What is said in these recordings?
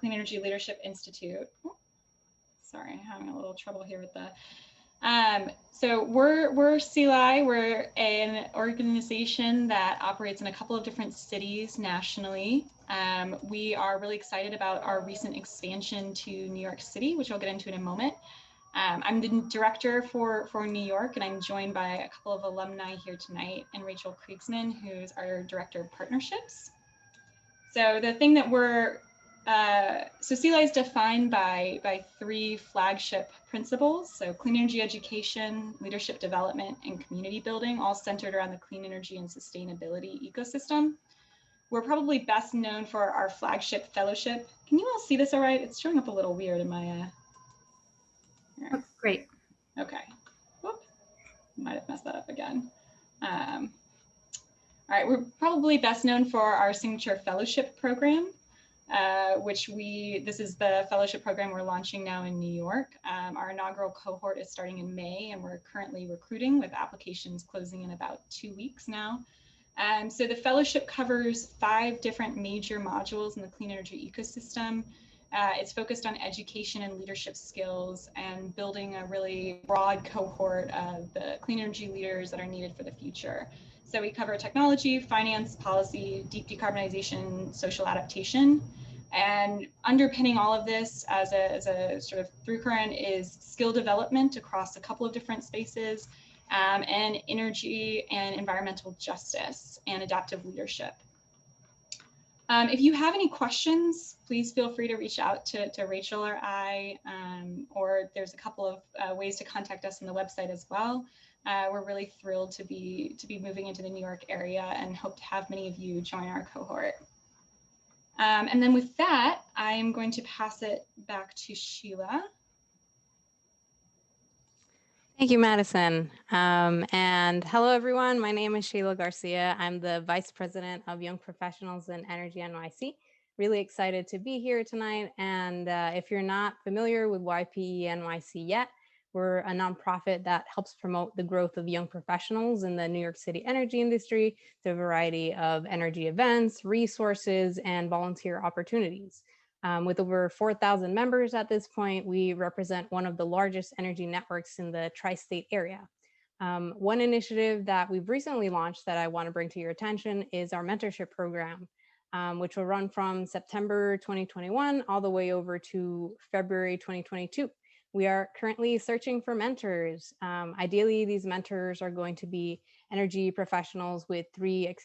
Clean Energy Leadership Institute. Oh, sorry, I'm having a little trouble here with the. So we're CELI. We're an organization that operates in a couple of different cities nationally. We are really excited about our recent expansion to New York City, which I'll get into in a moment. I'm the director for New York, and I'm joined by a couple of alumni here tonight, and Rachel Kriegsman, who's our director of partnerships. So the thing that so CELI is defined by three flagship principles. So clean energy education, leadership development, and community building, all centered around the clean energy and sustainability ecosystem. We're probably best known for our flagship fellowship. Can you all see this all right? It's showing up a little weird in my, Oh, great. Okay. Whoop. Might have messed that up again. All right, we're probably best known for our signature fellowship program, this is the fellowship program we're launching now in New York. Our inaugural cohort is starting in May, and we're currently recruiting with applications closing in about 2 weeks now. So the fellowship covers 5 different major modules in the clean energy ecosystem. It's focused on education and leadership skills and building a really broad cohort of the clean energy leaders that are needed for the future. So we cover technology, finance, policy, deep decarbonization, social adaptation. And underpinning all of this as a sort of through current is skill development across a couple of different spaces, and energy and environmental justice and adaptive leadership. If you have any questions, please feel free to reach out to Rachel or I, or there's a couple of ways to contact us on the website as well. We're really thrilled to be moving into the New York area and hope to have many of you join our cohort. And then with that, I'm going to pass it back to Sheila. Thank you, Madison. And hello, everyone. My name is Sheila Garcia. I'm the Vice President of Young Professionals in Energy NYC. Really excited to be here tonight. And if you're not familiar with YPE NYC yet, we're a nonprofit that helps promote the growth of young professionals in the New York City energy industry through a variety of energy events, resources, and volunteer opportunities. With over 4,000 members at this point, we represent one of the largest energy networks in the tri-state area. One initiative that we've recently launched that I want to bring to your attention is our mentorship program, which will run from September 2021 all the way over to February 2022. We are currently searching for mentors. Ideally, these mentors are going to be energy professionals with 3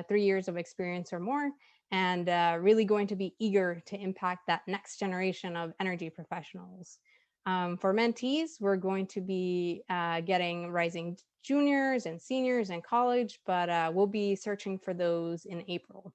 years of experience or more, and really going to be eager to impact that next generation of energy professionals. For mentees, we're going to be getting rising juniors and seniors in college, but we'll be searching for those in April.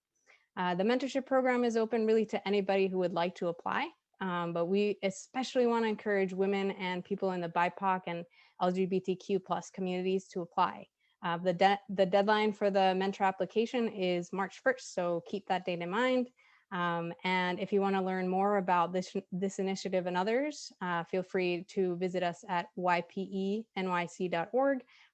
The mentorship program is open really to anybody who would like to apply. But we especially want to encourage women and people in the BIPOC and LGBTQ+ communities to apply. The deadline for the mentor application is March 1st, so keep that date in mind. And if you want to learn more about this initiative and others, feel free to visit us at ypenyc.org.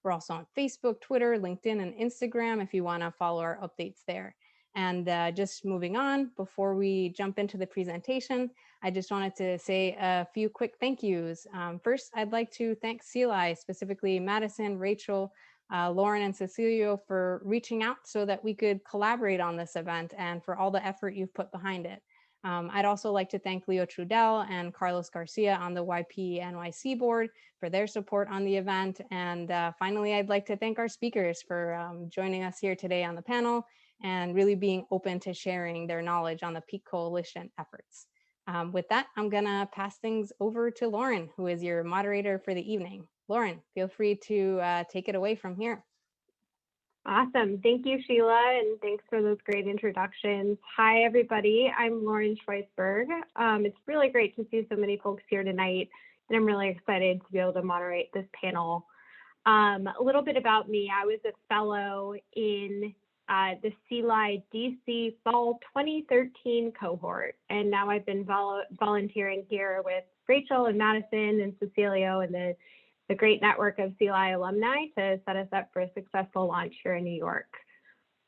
We're also on Facebook, Twitter, LinkedIn, and Instagram if you want to follow our updates there. And just moving on, before we jump into the presentation, I just wanted to say a few quick thank yous. First, I'd like to thank CELI, specifically Madison, Rachel, Lauren, and Cecilio for reaching out so that we could collaborate on this event and for all the effort you've put behind it. I'd also like to thank Leo Trudell and Carlos Garcia on the YPE NYC board for their support on the event. And finally, I'd like to thank our speakers for joining us here today on the panel and really being open to sharing their knowledge on the Peak Coalition efforts. With that, I'm gonna pass things over to Lauren, who is your moderator for the evening. Lauren, feel free to take it away from here. Awesome. Thank you, Sheila, and thanks for those great introductions. Hi, everybody. I'm Lauren Schweisberg. It's really great to see so many folks here tonight, and I'm really excited to be able to moderate this panel. A little bit about me. I was a fellow in the CELI DC Fall 2013 cohort, and now I've been volunteering here with Rachel and Madison and Cecilio and the great network of CELI alumni to set us up for a successful launch here in New York.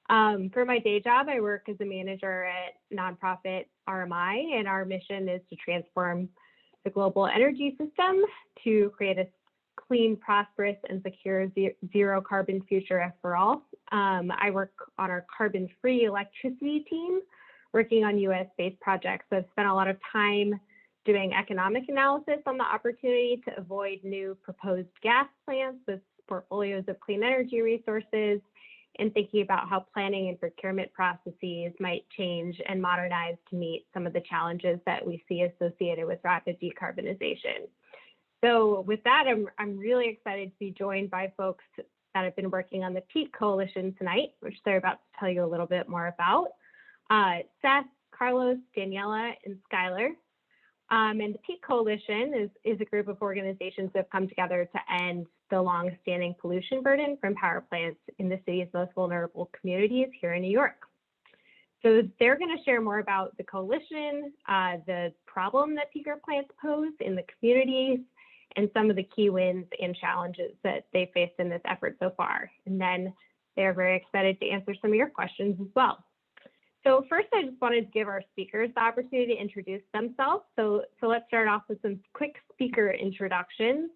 For my day job, I work as a manager at nonprofit RMI, and our mission is to transform the global energy system to create a clean, prosperous, and secure zero carbon future for all. I work on our carbon-free electricity team, working on US-based projects. So I've spent a lot of time doing economic analysis on the opportunity to avoid new proposed gas plants with portfolios of clean energy resources, and thinking about how planning and procurement processes might change and modernize to meet some of the challenges that we see associated with rapid decarbonization. So with that, I'm really excited to be joined by folks that have been working on the PEAK Coalition tonight, which they're about to tell you a little bit more about. Seth, Carlos, Daniela, and Skylar. And the PEAK Coalition is a group of organizations that have come together to end the long-standing pollution burden from power plants in the city's most vulnerable communities here in New York. So they're going to share more about the coalition, the problem that peaker plants pose in the communities, and some of the key wins and challenges that they faced in this effort so far. And then they're very excited to answer some of your questions as well. So first, I just wanted to give our speakers the opportunity to introduce themselves. So let's start off with some quick speaker introductions.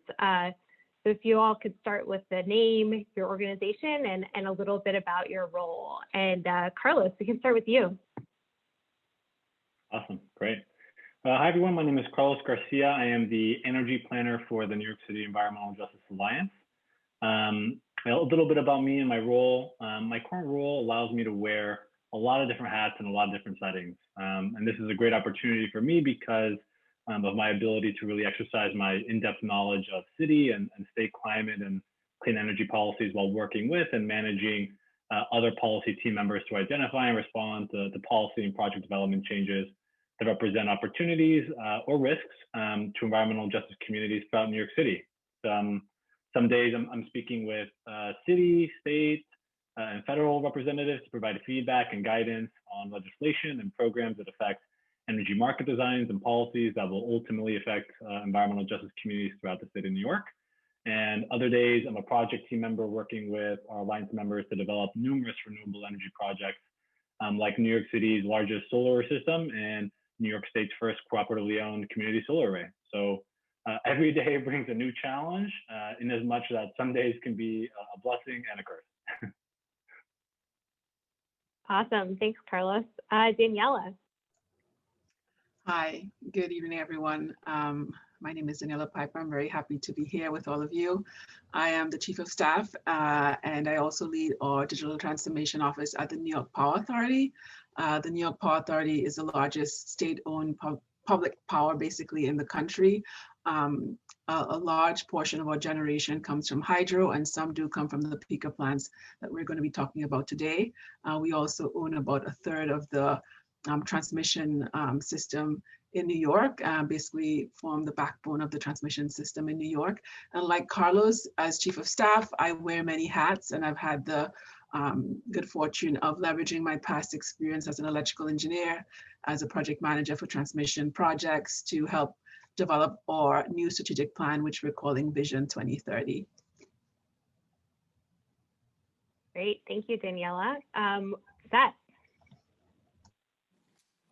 So if you all could start with the name, your organization, and a little bit about your role. And Carlos, we can start with you. Awesome, great. Hi everyone, my name is Carlos Garcia. I am the energy planner for the New York City Environmental Justice Alliance. A little bit about me and my role. My current role allows me to wear a lot of different hats in a lot of different settings. And this is a great opportunity for me because of my ability to really exercise my in-depth knowledge of city and state climate and clean energy policies while working with and managing other policy team members to identify and respond to policy and project development changes that represent opportunities or risks to environmental justice communities throughout New York City. Some days I'm speaking with city, state, and federal representatives to provide feedback and guidance on legislation and programs that affect energy market designs and policies that will ultimately affect environmental justice communities throughout the state of New York. And other days, I'm a project team member working with our alliance members to develop numerous renewable energy projects, like New York City's largest solar system and New York State's first cooperatively owned community solar array. So every day brings a new challenge, in as much that some days can be a blessing and a curse. Awesome, thanks, Carlos. Daniela. Hi, good evening, everyone. My name is Daniela Piper. I'm very happy to be here with all of you. I am the Chief of Staff, and I also lead our Digital Transformation Office at the New York Power Authority. The New York Power Authority is the largest state-owned public power basically in the country. A large portion of our generation comes from hydro, and some do come from the peaker plants that we're going to be talking about today. We also own about a third of the transmission system in New York, basically form the backbone of the transmission system in New York. And like Carlos, as Chief of Staff, I wear many hats, and I've had the good fortune of leveraging my past experience as an electrical engineer, as a project manager for transmission projects to help develop our new strategic plan, which we're calling Vision 2030. Great, thank you, Daniela. Seth.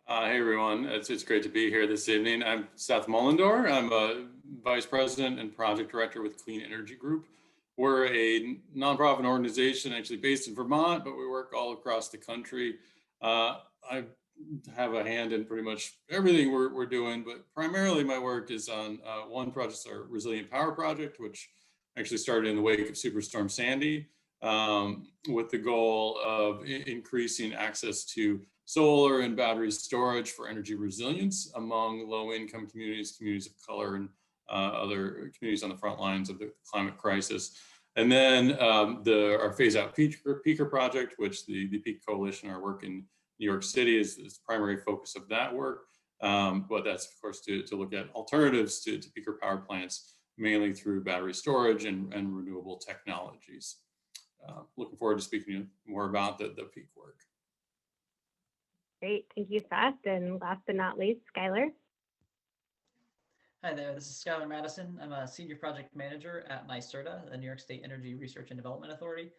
Hey everyone, it's great to be here this evening. I'm Seth Mullendor. I'm a Vice President and Project Director with Clean Energy Group. We're a nonprofit organization actually based in Vermont, but we work all across the country. I have a hand in pretty much everything we're doing, but primarily my work is on one project, our Resilient Power Project, which actually started in the wake of Superstorm Sandy, with the goal of increasing access to solar and battery storage for energy resilience among low-income communities, communities of color, and other communities on the front lines of the climate crisis. And then our phase-out peaker project, which the PEAK Coalition, our work in New York City, is the primary focus of that work. But that's, of course, to look at alternatives to peaker power plants, mainly through battery storage and renewable technologies. Looking forward to speaking more about the PEAK work. Great, thank you, Seth. And last but not least, Skylar. Hi there, this is Skylar Madison. I'm a Senior Project Manager at NYSERDA, the New York State Energy Research and Development Authority.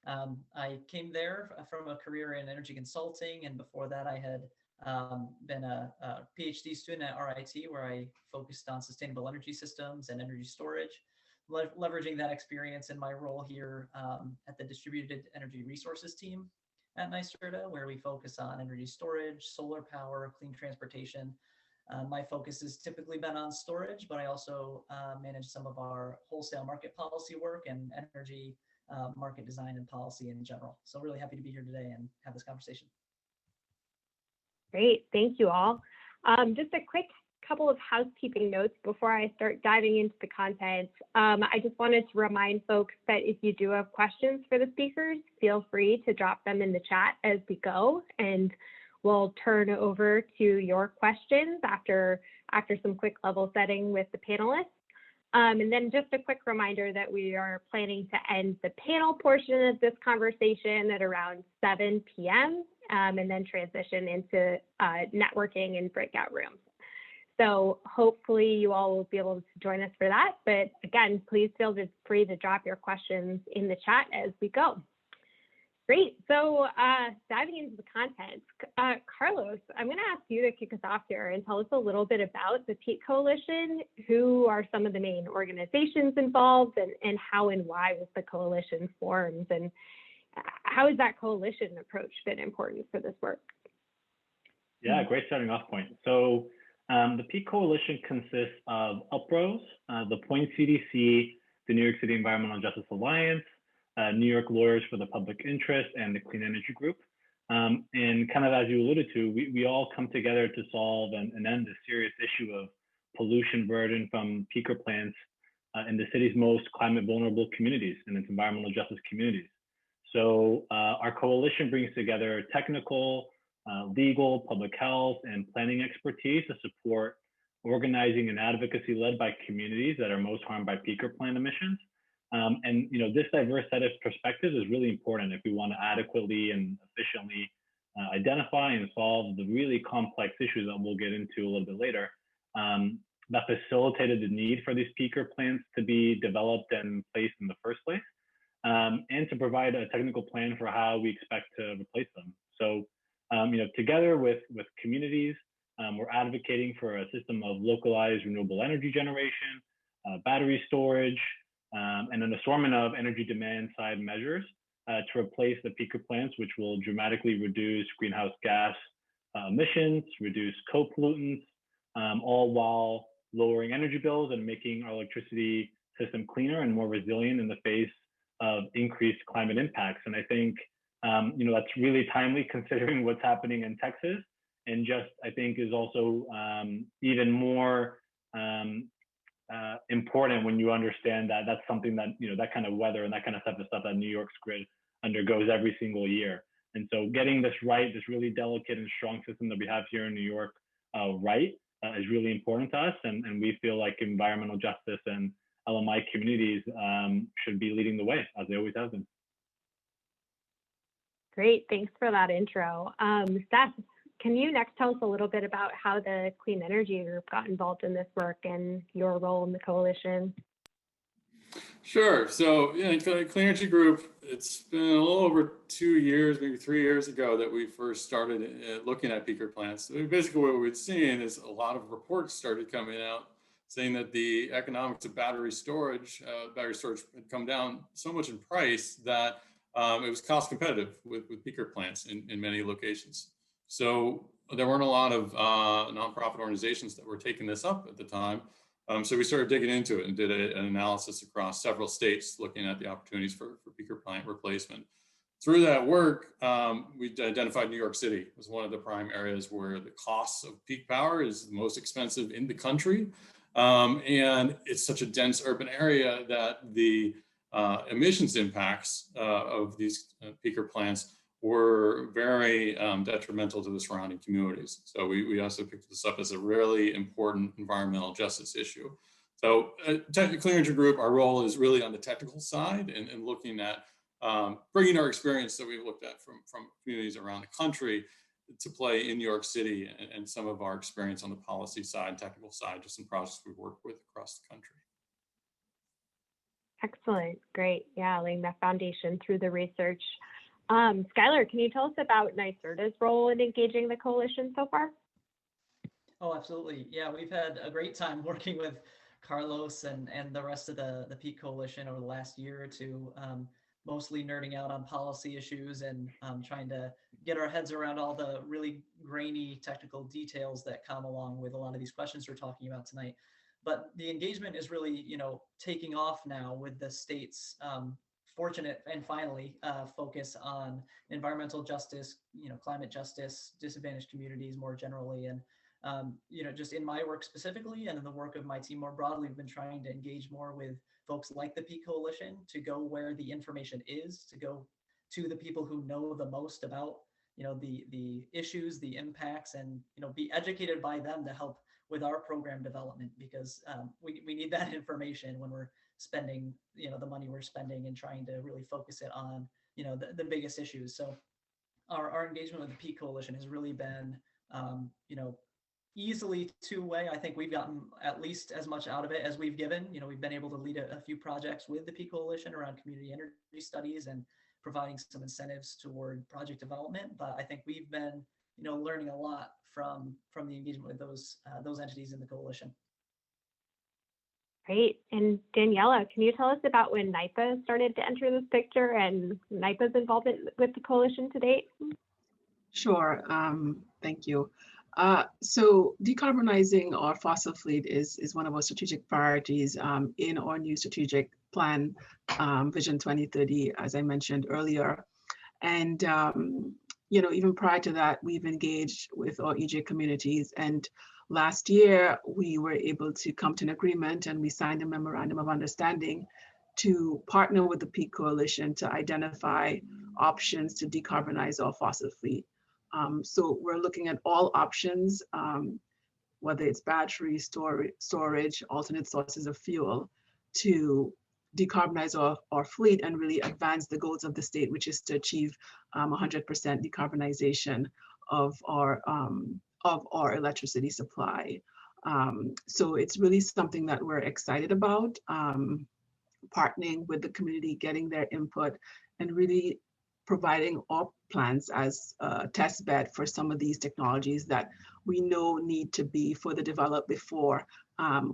I came there from a career in energy consulting, and before that I had been a PhD student at RIT, where I focused on sustainable energy systems and energy storage, leveraging that experience in my role here at the Distributed Energy Resources team at NYSERDA, where we focus on energy storage, solar power, clean transportation. My focus has typically been on storage, but I also manage some of our wholesale market policy work and energy market design and policy in general. So really happy to be here today and have this conversation. Great, thank you all. Just a quick couple of housekeeping notes before I start diving into the content. I just wanted to remind folks that if you do have questions for the speakers, feel free to drop them in the chat as we go, and we'll turn over to your questions after some quick level setting with the panelists. And then just a quick reminder that we are planning to end the panel portion of this conversation at around 7 p.m. And then transition into networking and breakout rooms. So hopefully you all will be able to join us for that. But again, please feel free to drop your questions in the chat as we go. Great, so diving into the content, Carlos, I'm going to ask you to kick us off here and tell us a little bit about the Peak Coalition. Who are some of the main organizations involved, and how and why was the coalition formed, and how has that coalition approach been important for this work? Yeah, great starting off point. So the Peak Coalition consists of UPROS, the Point CDC, the New York City Environmental Justice Alliance, New York Lawyers for the Public Interest, and the Clean Energy Group. And kind of as you alluded to, we all come together to solve and end the serious issue of pollution burden from peaker plants in the city's most climate vulnerable communities and its environmental justice communities. So our coalition brings together technical, legal, public health, and planning expertise to support organizing and advocacy led by communities that are most harmed by peaker plant emissions. And this diverse set of perspectives is really important if we want to adequately and efficiently identify and solve the really complex issues that we'll get into a little bit later that facilitated the need for these peaker plants to be developed and placed in the first place, and to provide a technical plan for how we expect to replace them. So, together with communities, we're advocating for a system of localized renewable energy generation, battery storage, and an assortment of energy demand side measures to replace the peaker plants, which will dramatically reduce greenhouse gas emissions, reduce co-pollutants, all while lowering energy bills and making our electricity system cleaner and more resilient in the face of increased climate impacts. And I think that's really timely considering what's happening in Texas, and just I think is also even more important when you understand that that's something that that kind of weather and that kind of stuff is stuff that New York's grid undergoes every single year. And so getting this right, this really delicate and strong system that we have here in New York right is really important to us, and we feel like environmental justice and LMI communities should be leading the way, as they always have been. Great, thanks for that intro. Seth, can you next tell us a little bit about how the Clean Energy Group got involved in this work and your role in the coalition? Sure. So, the Clean Energy Group, it's been a little over 2 years, maybe 3 years ago that we first started looking at peaker plants. So basically what we've seen is a lot of reports started coming out saying that the economics of battery storage had come down so much in price that it was cost competitive with peaker plants in many locations. So there weren't a lot of nonprofit organizations that were taking this up at the time. So we started digging into it and did an analysis across several states looking at the opportunities for peaker plant replacement. Through that work, we identified New York City as one of the prime areas where the costs of peak power is the most expensive in the country. And it's such a dense urban area that the emissions impacts of these peaker plants were very detrimental to the surrounding communities. So we also picked this up as a really important environmental justice issue. So Clean Energy Group, our role is really on the technical side and looking at bringing our experience that we've looked at from communities around the country to play in New York City, and some of our experience on the policy side, technical side, just some projects we've worked with across the country. Excellent. Great. Yeah, laying that foundation through the research. Skylar, can you tell us about NYSERDA's role in engaging the coalition so far? Oh, absolutely. Yeah, we've had a great time working with Carlos and the rest of the Peak Coalition over the last year or two, mostly nerding out on policy issues and trying to get our heads around all the really grainy technical details that come along with a lot of these questions we're talking about tonight. But the engagement is really, taking off now with the state's fortunate and finally focus on environmental justice, climate justice, disadvantaged communities more generally. And just in my work specifically and in the work of my team more broadly, we've been trying to engage more with folks like the Peak Coalition to go where the information is, to go to the people who know the most about, the issues, the impacts, and, be educated by them to help with our program development, because we need that information when we're spending, the money we're spending and trying to really focus it on, the biggest issues. So our engagement with the Peak Coalition has really been, easily two-way. I think we've gotten at least as much out of it as we've given. We've been able to lead a few projects with the Peak Coalition around community energy studies and providing some incentives toward project development. But I think we've been, learning a lot from the engagement with those entities in the coalition. Great. And Daniela, can you tell us about when NYPA started to enter this picture and NYPA's involvement with the coalition to date? Sure. Thank you. So decarbonizing our fossil fleet is one of our strategic priorities in our new strategic plan, Vision 2030, as I mentioned earlier. And, even prior to that, we've engaged with our EJ communities. And last year, we were able to come to an agreement and we signed a memorandum of understanding to partner with the Peak Coalition to identify options to decarbonize our fossil fleet. So we're looking at all options, whether it's battery storage, alternate sources of fuel, to decarbonize our fleet and really advance the goals of the state, which is to achieve 100% decarbonization of our electricity supply. So it's really something that we're excited about, partnering with the community, getting their input, and really providing our plans as a test bed for some of these technologies that we know need to be further developed before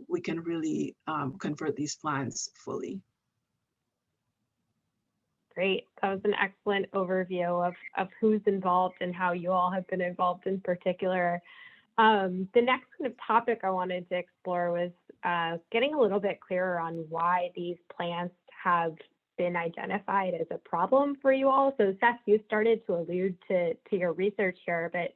we can really convert these plans fully. Great. That was an excellent overview of who's involved and how you all have been involved in particular. The next kind of topic I wanted to explore was getting a little bit clearer on why these plants have been identified as a problem for you all. So Seth, you started to allude to your research here, but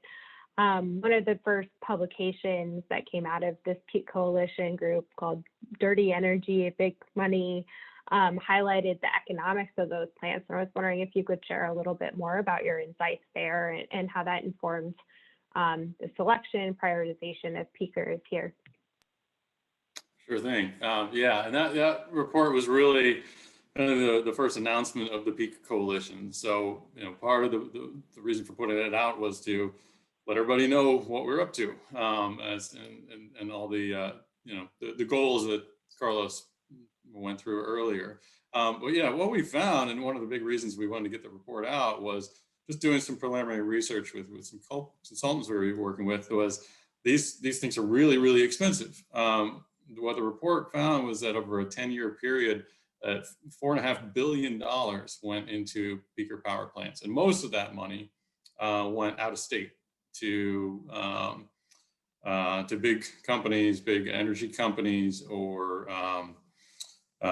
one of the first publications that came out of this Peak Coalition group called Dirty Energy, Big Money, highlighted the economics of those plants. And I was wondering if you could share a little bit more about your insights there and how that informs the selection, prioritization of peakers here. Sure thing. Yeah, and that report was really kind of the first announcement of the Peak Coalition. So, part of the reason for putting it out was to let everybody know what we're up to, and all the the goals that Carlos went through earlier. But yeah, what we found, and one of the big reasons we wanted to get the report out, was just doing some preliminary research with some consultants we were working with, was these things are really, really expensive. What the report found was that over a 10-year period, $4.5 billion went into peaker power plants, and most of that money went out of state to big companies, big energy companies, or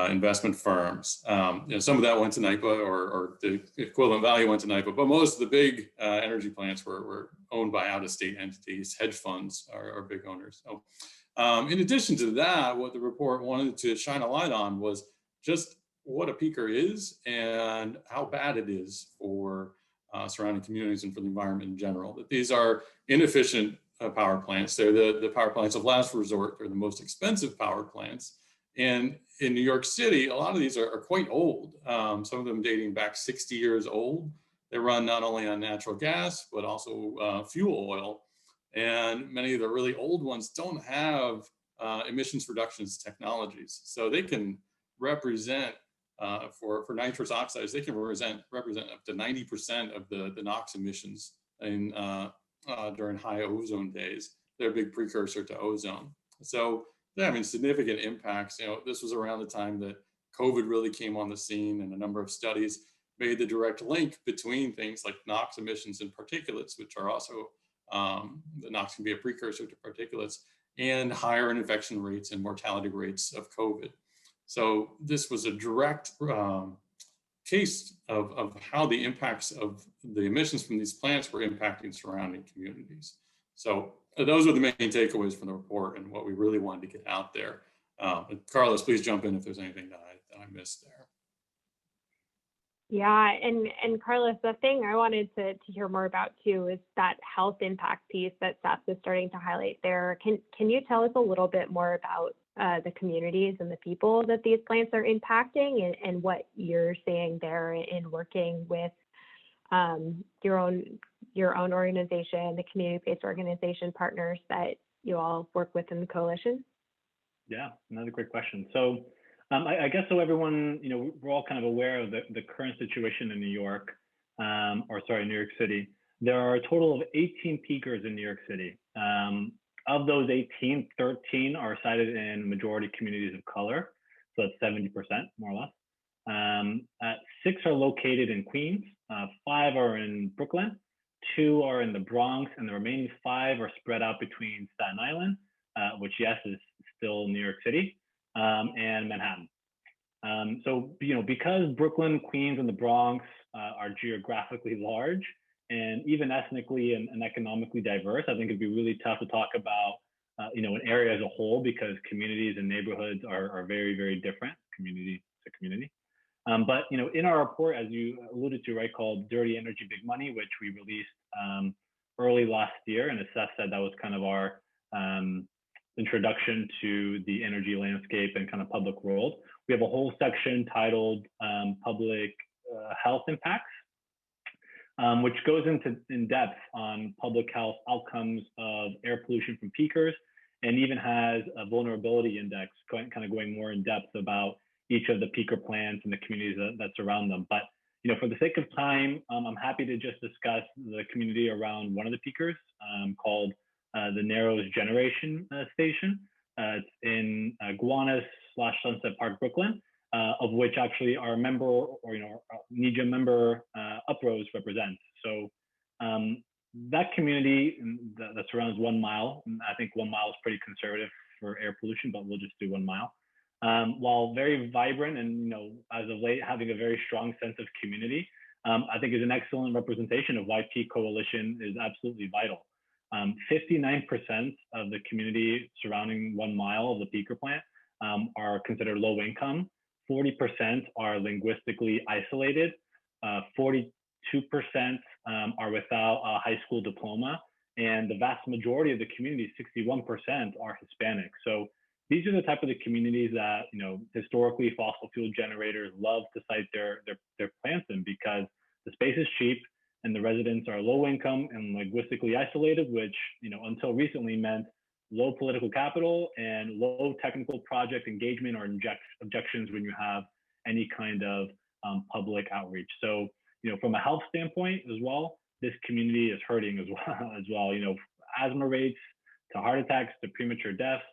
investment firms. Some of that went to NYPA, or the equivalent value went to NYPA, but most of the big energy plants were owned by out-of-state entities. Hedge funds are big owners. So, in addition to that, what the report wanted to shine a light on was just what a peaker is and how bad it is for surrounding communities and for the environment in general. That these are inefficient power plants. They're the power plants of last resort. They're the most expensive power plants. And in New York City, a lot of these are quite old. Some of them dating back 60 years old. They run not only on natural gas, but also fuel oil. And many of the really old ones don't have emissions reductions technologies. So they can represent for nitrous oxides, they can represent up to 90% of the NOx emissions during high ozone days. They're a big precursor to ozone. So they're having significant impacts. This was around the time that COVID really came on the scene, and a number of studies made the direct link between things like NOx emissions and particulates, which are also, the NOx can be a precursor to particulates, and higher infection rates and mortality rates of COVID. So this was a direct case of how the impacts of the emissions from these plants were impacting surrounding communities. So those were the main takeaways from the report and what we really wanted to get out there. Carlos, please jump in if there's anything that I missed there. Yeah, and Carlos, the thing I wanted to hear more about too is that health impact piece that Seth is starting to highlight there. Can you tell us a little bit more about the communities and the people that these plants are impacting, and what you're seeing there in working with your own organization, the community-based organization partners that you all work with in the coalition? Yeah, another great question. So I guess so everyone, we're all kind of aware of the current situation in New York, New York City. There are a total of 18 peakers in New York City. Of those 18, 13 are sited in majority communities of color. So that's 70%, more or less. 6 are located in Queens, 5 are in Brooklyn, 2 are in the Bronx, and the remaining 5 are spread out between Staten Island, which, yes, is still New York City, and Manhattan. So, because Brooklyn, Queens, and the Bronx are geographically large and even ethnically and economically diverse, I think it'd be really tough to talk about, an area as a whole, because communities and neighborhoods are very, very different, community to community. But, in our report, as you alluded to, right, called Dirty Energy, Big Money, which we released early last year, and as Seth said, that was kind of our introduction to the energy landscape and kind of public world. We have a whole section titled Public Health Impacts, which goes in depth on public health outcomes of air pollution from peakers, and even has a vulnerability index kind of going more in depth about each of the peaker plants and the communities that surround them. But for the sake of time, I'm happy to just discuss the community around one of the peakers called the Narrows Generation Station. It's in Gowanus/Sunset Park, Brooklyn, of which actually our member, or NEJA member Uprose represents. So that community that surrounds 1 mile, and I think 1 mile is pretty conservative for air pollution, but we'll just do 1 mile. While very vibrant and as of late having a very strong sense of community, I think is an excellent representation of why Peak Coalition is absolutely vital. 59% of the community surrounding 1 mile of the peaker plant are considered low income. 40% are linguistically isolated. 42% are without a high school diploma, and the vast majority of the community, 61%, are Hispanic. So these are the type of the communities that historically fossil fuel generators love to site their plants in, because the space is cheap and the residents are low income and linguistically isolated, which until recently meant low political capital and low technical project engagement or objections when you have any kind of public outreach. So from a health standpoint as well, this community is hurting as well. Asthma rates to heart attacks to premature deaths.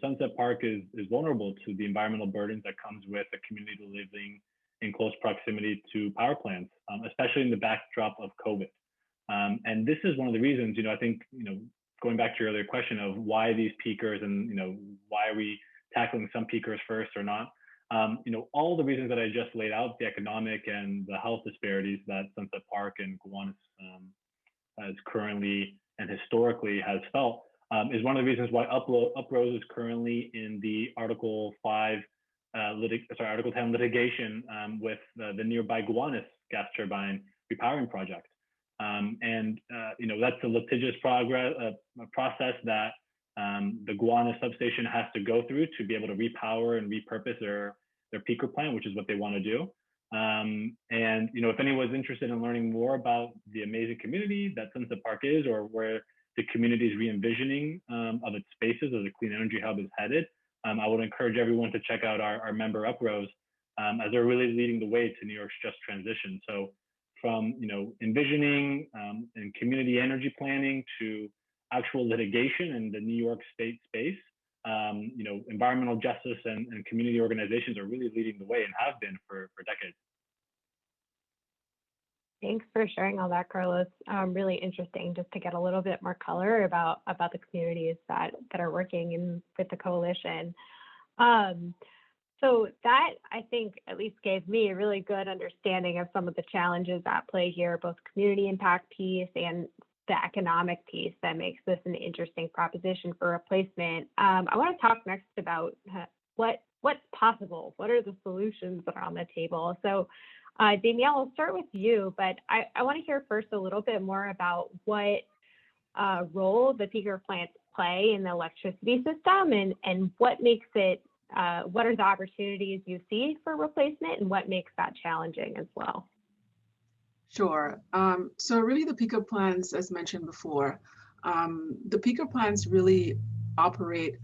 Sunset Park is vulnerable to the environmental burdens that comes with a community living in close proximity to power plants, especially in the backdrop of COVID. And this is one of the reasons, I think, going back to your earlier question of why these peakers and, why are we tackling some peakers first or not? All the reasons that I just laid out, the economic and the health disparities that Sunset Park and Gowanus has currently and historically has felt, is one of the reasons why Uprose is currently in the Article 10 litigation with the nearby Gowanus gas turbine repowering project. That's a litigious process that the Gowanus substation has to go through to be able to repower and repurpose their peaker plant, which is what they want to do. If anyone's interested in learning more about the amazing community that Sunset Park is, or where the community's re-envisioning of its spaces as a clean energy hub is headed, I would encourage everyone to check out our member Uprose, as they're really leading the way to New York's just transition. So from envisioning and community energy planning to actual litigation in the New York State space, environmental justice and community organizations are really leading the way and have been for decades. Thanks for sharing all that, Carlos. Really interesting just to get a little bit more color about the communities that are working with the coalition. So that, I think, at least gave me a really good understanding of some of the challenges at play here, both community impact piece and the economic piece that makes this an interesting proposition for replacement. I want to talk next about what's possible. What are the solutions that are on the table? So Danielle, I'll start with you, but I want to hear first a little bit more about what role the peaker plants play in the electricity system and what makes it, what are the opportunities you see for replacement and what makes that challenging as well? Sure. So really the peaker plants, as mentioned before, the peaker plants really operate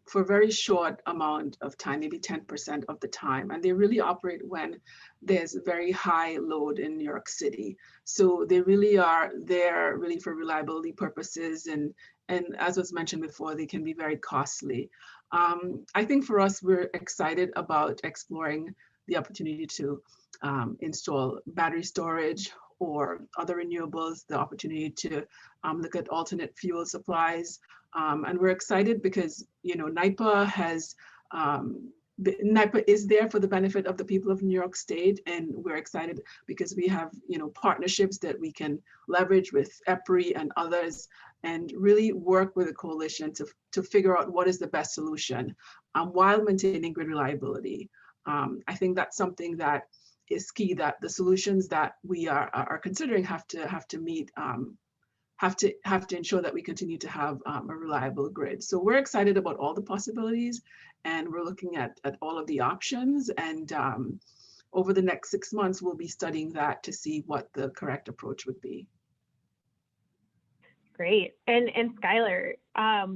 for a very short amount of time, maybe 10% of the time. And they really operate when there's very high load in New York City. So they really are there really for reliability purposes. And as was mentioned before, they can be very costly. I think for us, we're excited about exploring the opportunity to install battery storage or other renewables, the opportunity to look at alternate fuel supplies. And we're excited because, NYPA has, NYPA is there for the benefit of the people of New York State. And we're excited because we have, partnerships that we can leverage with EPRI and others and really work with a coalition to figure out what is the best solution while maintaining grid reliability. I think that's something that is key, that the solutions that we are considering have to meet, have to ensure that we continue to have a reliable grid. So we're excited about all the possibilities and we're looking at all of the options. And over the next 6 months, we'll be studying that to see what the correct approach would be. Great. And Skylar,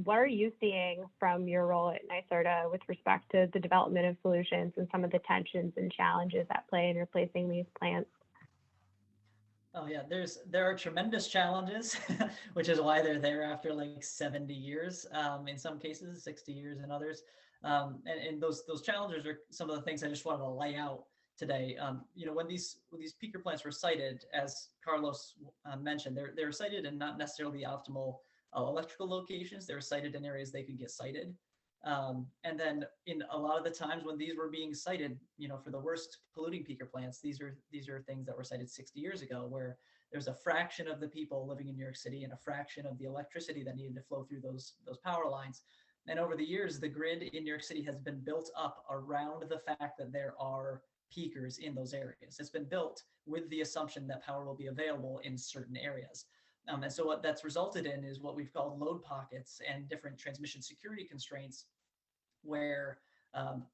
what are you seeing from your role at NYSERDA with respect to the development of solutions and some of the tensions and challenges at play in replacing these plants? Oh yeah, there are tremendous challenges, which is why they're there after like 70 years, in some cases, 60 years in others. And those challenges are some of the things I just wanted to lay out today. When these peaker plants were sited, as Carlos mentioned, they're sited in not necessarily optimal electrical locations. They were sited in areas they could get sited. And then in a lot of the times when these were being cited, for the worst polluting peaker plants, these are things that were cited 60 years ago, where there's a fraction of the people living in New York City and a fraction of the electricity that needed to flow through those power lines. And over the years, the grid in New York City has been built up around the fact that there are peakers in those areas. It's been built with the assumption that power will be available in certain areas. And so what that's resulted in is what we've called load pockets and different transmission security constraints, where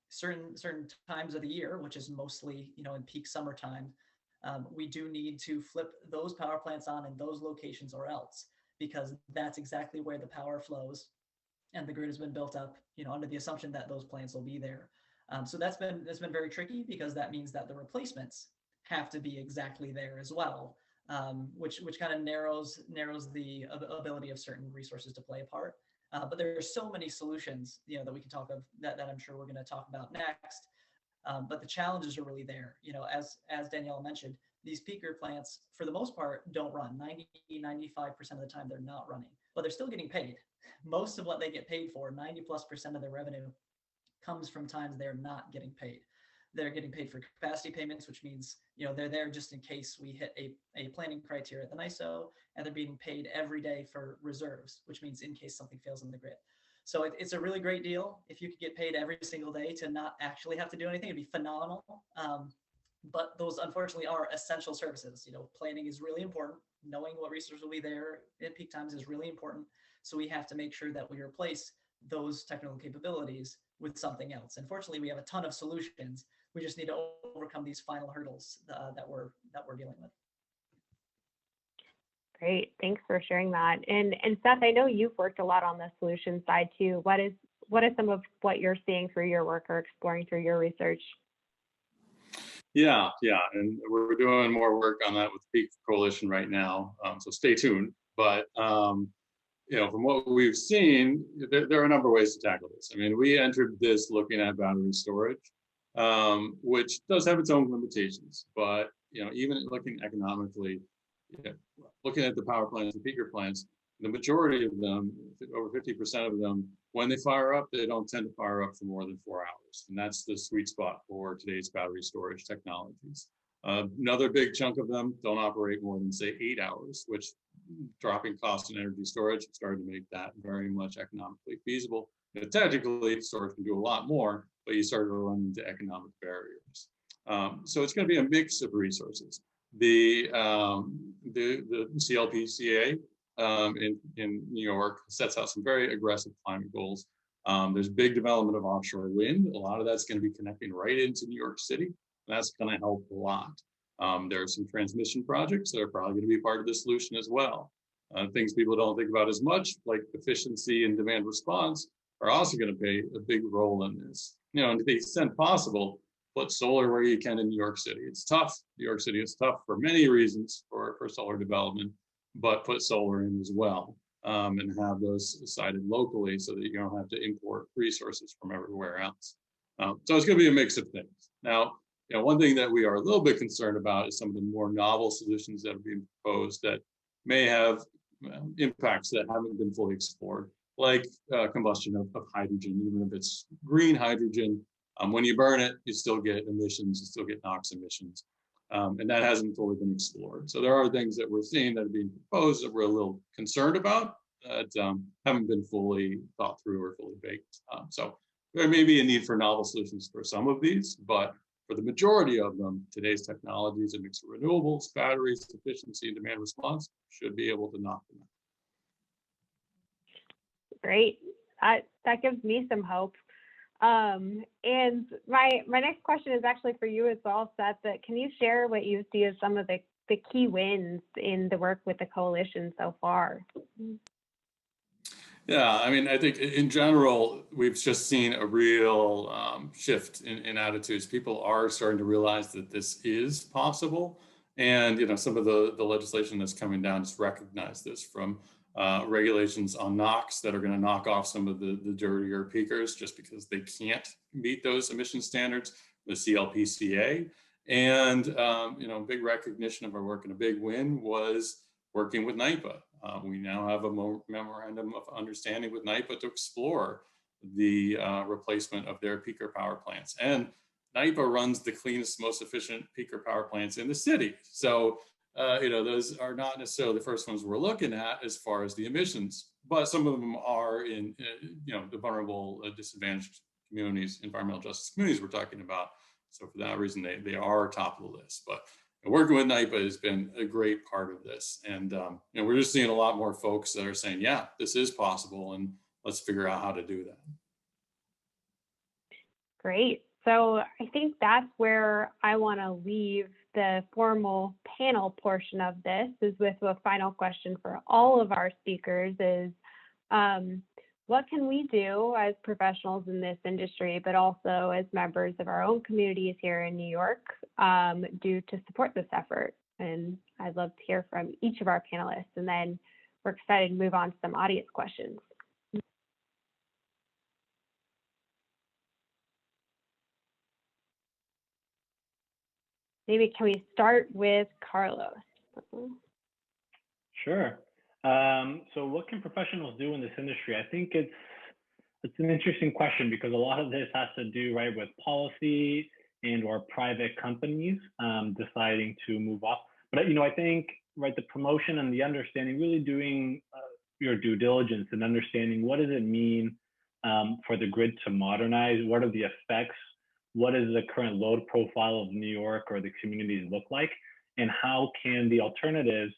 certain times of the year, which is mostly in peak summertime, we do need to flip those power plants on in those locations or else, because that's exactly where the power flows, and the grid has been built up under the assumption that those plants will be there. So that's been very tricky, because that means that the replacements have to be exactly there as well. Which kind of narrows the ability of certain resources to play a part. But there are so many solutions, that we can talk of that I'm sure we're going to talk about next. But the challenges are really there. As Danielle mentioned, these peaker plants, for the most part, don't run. 95% of the time, they're not running, but they're still getting paid. Most of what they get paid for, 90+% of their revenue, comes from times they're not getting paid. They're getting paid for capacity payments, which means they're there just in case we hit a planning criteria at the NYSO, and they're being paid every day for reserves, which means in case something fails in the grid. So it's a really great deal. If you could get paid every single day to not actually have to do anything, it'd be phenomenal. But those unfortunately are essential services. Planning is really important. Knowing what resources will be there at peak times is really important. So we have to make sure that we replace those technical capabilities with something else. Unfortunately, we have a ton of solutions. We just need to overcome these final hurdles that we're dealing with. Great, thanks for sharing that. And Seth, I know you've worked a lot on the solution side too. What is some of what you're seeing through your work or exploring through your research? Yeah, and we're doing more work on that with Peak Coalition right now, so stay tuned. But from what we've seen, there are a number of ways to tackle this. I mean, we entered this looking at battery storage, which does have its own limitations. But even looking economically, looking at the power plants and peaker plants, the majority of them, over 50% of them, when they fire up, they don't tend to fire up for more than 4 hours. And that's the sweet spot for today's battery storage technologies. Another big chunk of them don't operate more than, say, 8 hours, which dropping cost in energy storage started to make that very much economically feasible. Technically, storage can do a lot more, but you start to run into economic barriers. So it's going to be a mix of resources. The CLPCA in New York sets out some very aggressive climate goals. There's big development of offshore wind. A lot of that's going to be connecting right into New York City. That's going to help a lot. There are some transmission projects that are probably going to be part of the solution as well. Things people don't think about as much, like efficiency and demand response, are also going to play a big role in this. And to the extent possible, put solar where you can in New York City. It's tough. New York City is tough for many reasons for solar development, but put solar in as well, and have those sited locally so that you don't have to import resources from everywhere else. So it's going to be a mix of things. Now, one thing that we are a little bit concerned about is some of the more novel solutions that are being proposed that may have impacts that haven't been fully explored, like combustion of hydrogen. Even if it's green hydrogen, when you burn it, you still get emissions, you still get NOx emissions. And that hasn't fully been explored. So there are things that we're seeing that are being proposed that we're a little concerned about that haven't been fully thought through or fully baked. So there may be a need for novel solutions for some of these, but for the majority of them, today's technologies, a mix of renewables, batteries, efficiency, and demand response should be able to knock them out. Great. That gives me some hope. And my next question is actually for you as well, Seth. That can you share what you see as some of the key wins in the work with the coalition so far? Yeah, I mean, I think in general, we've just seen a real shift in attitudes. People are starting to realize that this is possible. And, some of the legislation that's coming down just recognize this, from regulations on NOx that are going to knock off some of the dirtier peakers just because they can't meet those emission standards, the CLPCA. And, big recognition of our work, and a big win was working with NYPA. We now have a memorandum of understanding with NYPA to explore the replacement of their peaker power plants. And NYPA runs the cleanest, most efficient peaker power plants in the city. So, those are not necessarily the first ones we're looking at as far as the emissions, but some of them are in, the vulnerable, disadvantaged communities, environmental justice communities we're talking about. So for that reason, they are top of the list. But working with NYPA has been a great part of this. And we're just seeing a lot more folks that are saying, yeah, this is possible, and let's figure out how to do that. Great. So I think that's where I want to leave the formal panel portion of this, is with a final question for all of our speakers is, what can we do as professionals in this industry, but also as members of our own communities here in New York, do to support this effort? And I'd love to hear from each of our panelists, and then we're excited to move on to some audience questions. Maybe can we start with Carlos? Sure. So what can professionals do in this industry? I think it's an interesting question, because a lot of this has to do, right, with policy and or private companies deciding to move off. But, I think, right, the promotion and the understanding, really doing your due diligence and understanding what does it mean for the grid to modernize, what are the effects, what is the current load profile of New York or the communities look like, and how can the alternatives,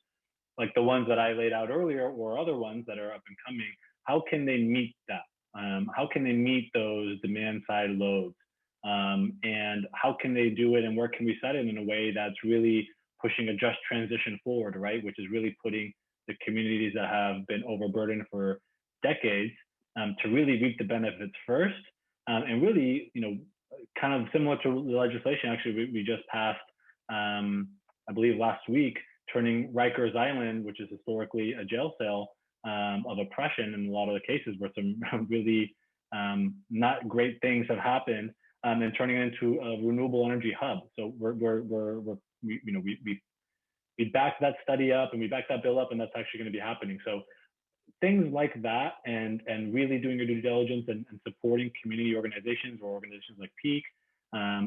like the ones that I laid out earlier or other ones that are up and coming, how can they meet that? How can they meet those demand side loads? And how can they do it, and where can we set it in a way that's really pushing a just transition forward, right? Which is really putting the communities that have been overburdened for decades to really reap the benefits first, and really, kind of similar to the legislation, actually, we just passed, I believe last week, turning Rikers Island, which is historically a jail cell of oppression in a lot of the cases where some really not great things have happened, and turning it into a renewable energy hub. So we backed that study up and we backed that bill up, and that's actually going to be happening. So things like that, and really doing your due diligence and supporting community organizations or organizations like Peak,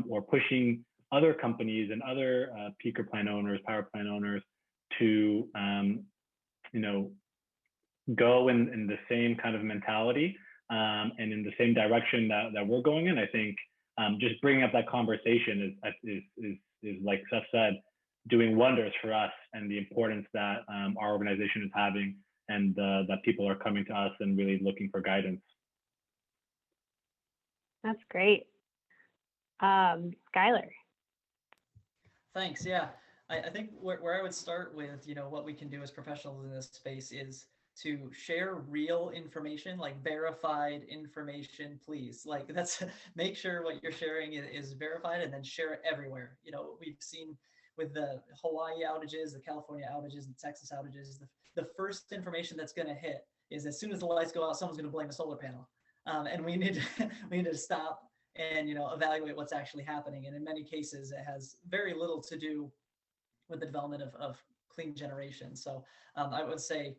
or pushing other companies and other peaker plant owners, power plant owners to go in the same kind of mentality and in the same direction that we're going in. I think just bringing up that conversation is like Seth said, doing wonders for us, and the importance that our organization is having, and that people are coming to us and really looking for guidance. That's great. Skylar. Thanks. Yeah, I think where I would start with, what we can do as professionals in this space is to share real information, like verified information, please. Like make sure what you're sharing is verified, and then share it everywhere. We've seen with the Hawaii outages, the California outages, the Texas outages, the first information that's going to hit is as soon as the lights go out, someone's going to blame a solar panel. And we need to stop and evaluate what's actually happening. And in many cases, it has very little to do with the development of clean generation. So I would say,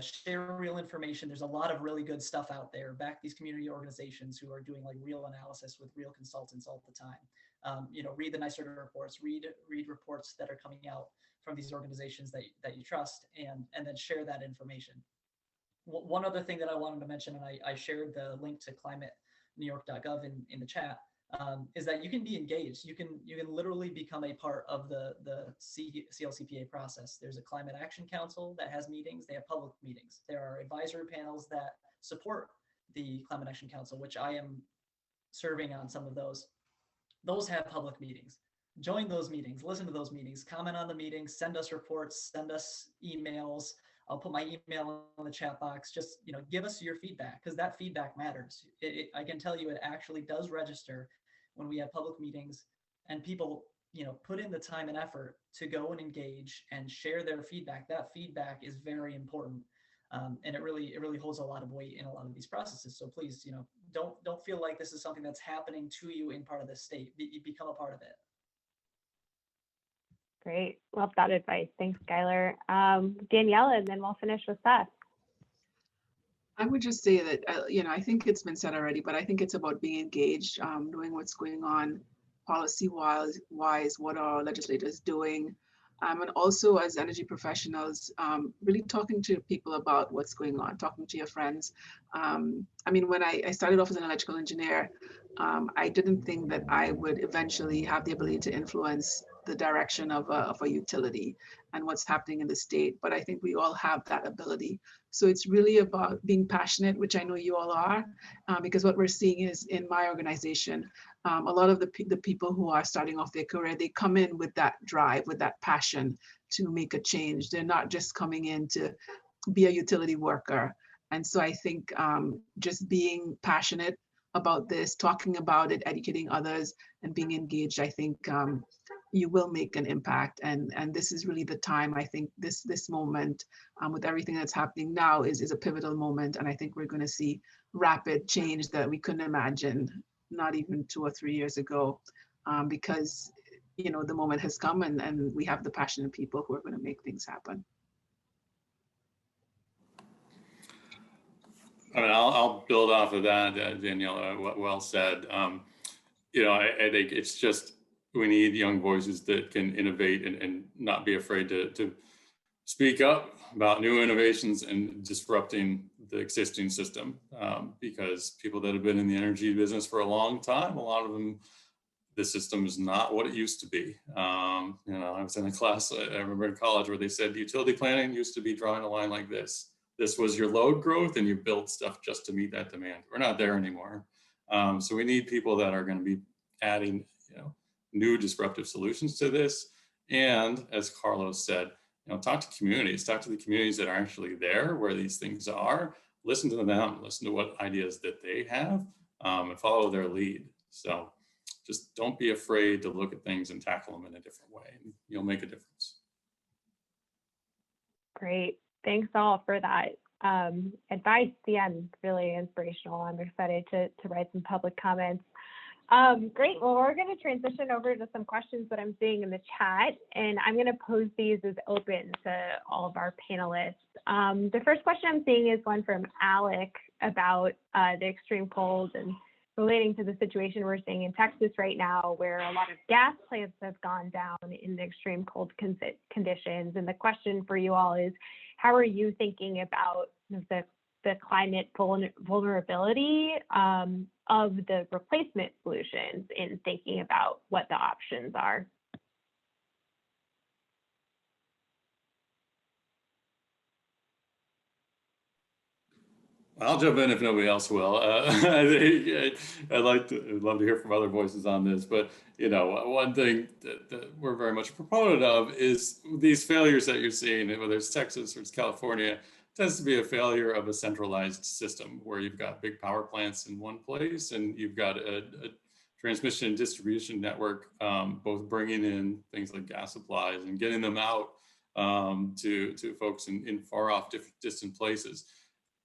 share real information. There's a lot of really good stuff out there. Back these community organizations who are doing like real analysis with real consultants all the time. Read the NYSERDA reports, read reports that are coming out from these organizations that you trust, and then share that information. One other thing that I wanted to mention, and I shared the link to climatenewyork.gov in the chat, is that you can be engaged. You can literally become a part of the CLCPA process. There's a Climate Action Council that has meetings. They have public meetings. There are advisory panels that support the Climate Action Council, which I am serving on some of those. Those have public meetings. Join those meetings, listen to those meetings, comment on the meetings, send us reports, send us emails. I'll put my email in the chat box. Just, give us your feedback, because that feedback matters. I can tell you it actually does register when we have public meetings and people, put in the time and effort to go and engage and share their feedback. That feedback is very important. And it really holds a lot of weight in a lot of these processes. So please, don't feel like this is something that's happening to you in part of the state. Become a part of it. Great. Love that advice. Thanks, Skylar. Daniela, and then we'll finish with Seth. I would just say that, I think it's been said already, but I think it's about being engaged, knowing what's going on policy-wise, what our legislators doing, and also as energy professionals, really talking to people about what's going on, talking to your friends. When I started off as an electrical engineer, I didn't think that I would eventually have the ability to influence the direction of a utility and what's happening in the state, but I think we all have that ability. So it's really about being passionate, which I know you all are, because what we're seeing is in my organization, a lot of the people who are starting off their career, they come in with that drive, with that passion to make a change. They're not just coming in to be a utility worker. And so I think just being passionate about this, talking about it, educating others, and being engaged, I think you will make an impact. And this is really the time. I think this moment with everything that's happening now is a pivotal moment. And I think we're going to see rapid change that we couldn't imagine, not even 2 or 3 years ago, because the moment has come, and we have the passionate people who are going to make things happen. I'll build off of that, Daniela. Well said. I think it's just, we need young voices that can innovate and not be afraid to speak up about new innovations and disrupting the existing system. Because people that have been in the energy business for a long time, a lot of them, the system is not what it used to be. I was in a class, I remember in college, where they said utility planning used to be drawing a line like this. This was your load growth, and you built stuff just to meet that demand. We're not there anymore. So we need people that are going to be adding, new disruptive solutions to this. And as Carlos said, talk to communities, talk to the communities that are actually there where these things are, listen to them, listen to what ideas that they have, and follow their lead. So just don't be afraid to look at things and tackle them in a different way, and you'll make a difference. Great. Thanks all for that advice. Yeah, really inspirational. I'm excited to write some public comments. Great. Well, we're going to transition over to some questions that I'm seeing in the chat, and I'm going to pose these as open to all of our panelists. The first question I'm seeing is one from Alec about the extreme cold and relating to the situation we're seeing in Texas right now, where a lot of gas plants have gone down in the extreme cold conditions. And the question for you all is, how are you thinking about the climate vulnerability of the replacement solutions in thinking about what the options are? I'll jump in if nobody else will. I'd love to hear from other voices on this, but one thing that we're very much a proponent of is these failures that you're seeing, whether it's Texas or it's California, tends to be a failure of a centralized system where you've got big power plants in one place and you've got a transmission and distribution network, both bringing in things like gas supplies and getting them out to folks in far off distant places.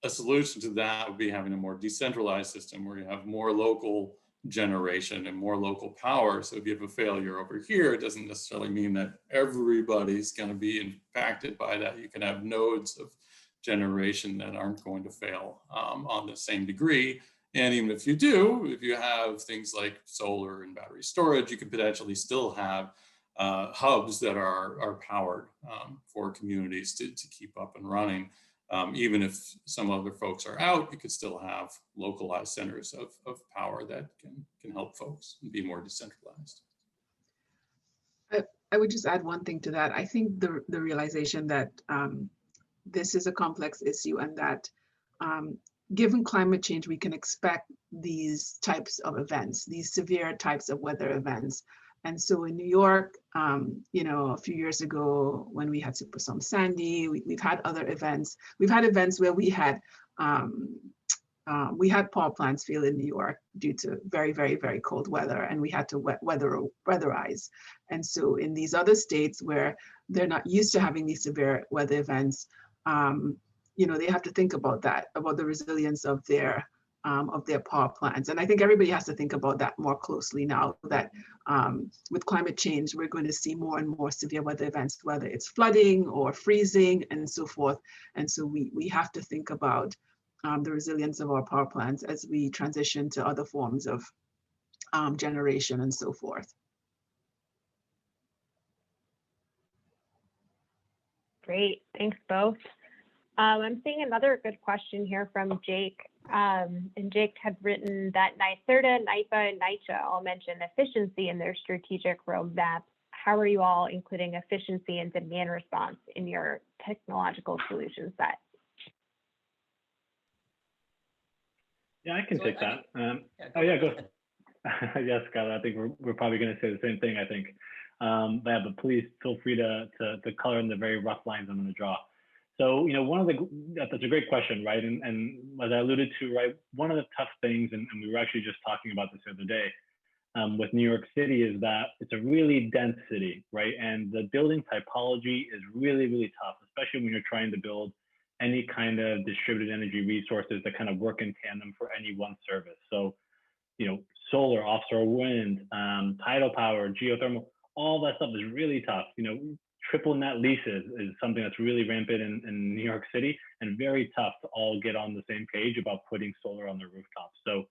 A solution to that would be having a more decentralized system where you have more local generation and more local power. So if you have a failure over here, it doesn't necessarily mean that everybody's going to be impacted by that. You can have nodes of generation that aren't going to fail on the same degree. And even if you do, if you have things like solar and battery storage, you could potentially still have hubs that are powered for communities to keep up and running. Even if some other folks are out, you could still have localized centers of power that can help folks and be more decentralized. I would just add one thing to that. I think the realization that this is a complex issue and that given climate change, we can expect these types of events, these severe types of weather events. And so in New York, a few years ago when we had Superstorm Sandy, we've had other events. We've had events where we had power plants fail in New York due to very, very, very cold weather, and we had to weatherize. And so in these other states where they're not used to having these severe weather events, they have to think about that, about the resilience of their power plants. And I think everybody has to think about that more closely now that with climate change, we're going to see more and more severe weather events, whether it's flooding or freezing and so forth. And so we have to think about the resilience of our power plants as we transition to other forms of generation and so forth. Great, thanks both. I'm seeing another good question here from Jake. And Jake had written that NYSERDA, NYPA, and NYCHA all mention efficiency in their strategic roadmaps. How are you all including efficiency and demand response in your technological solution set? Yeah, I can take that. Go. Yes, Scott, I think we're probably going to say the same thing, I think. But please feel free to color in the very rough lines I'm going to draw. So, that's a great question, right? And as I alluded to, right, one of the tough things, and we were actually just talking about this the other day with New York City, is that it's a really dense city, right? And the building typology is really, really tough, especially when you're trying to build any kind of distributed energy resources that kind of work in tandem for any one service. So, solar, offshore wind, tidal power, geothermal, all that stuff is really tough. Triple net leases is something that's really rampant in New York City and very tough to all get on the same page about putting solar on the rooftops. So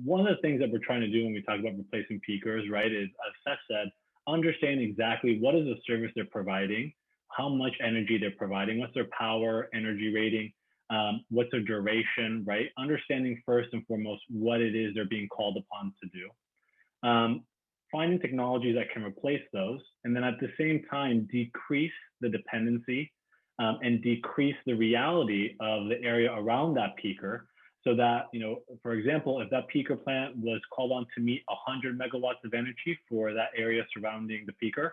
one of the things that we're trying to do when we talk about replacing peakers, right, is, as Seth said, understand exactly what is the service they're providing, how much energy they're providing, what's their power, energy rating, what's their duration, right? Understanding first and foremost what it is they're being called upon to do. Finding technologies that can replace those, and then at the same time, decrease the dependency and decrease the reality of the area around that peaker so that, for example, if that peaker plant was called on to meet 100 megawatts of energy for that area surrounding the peaker,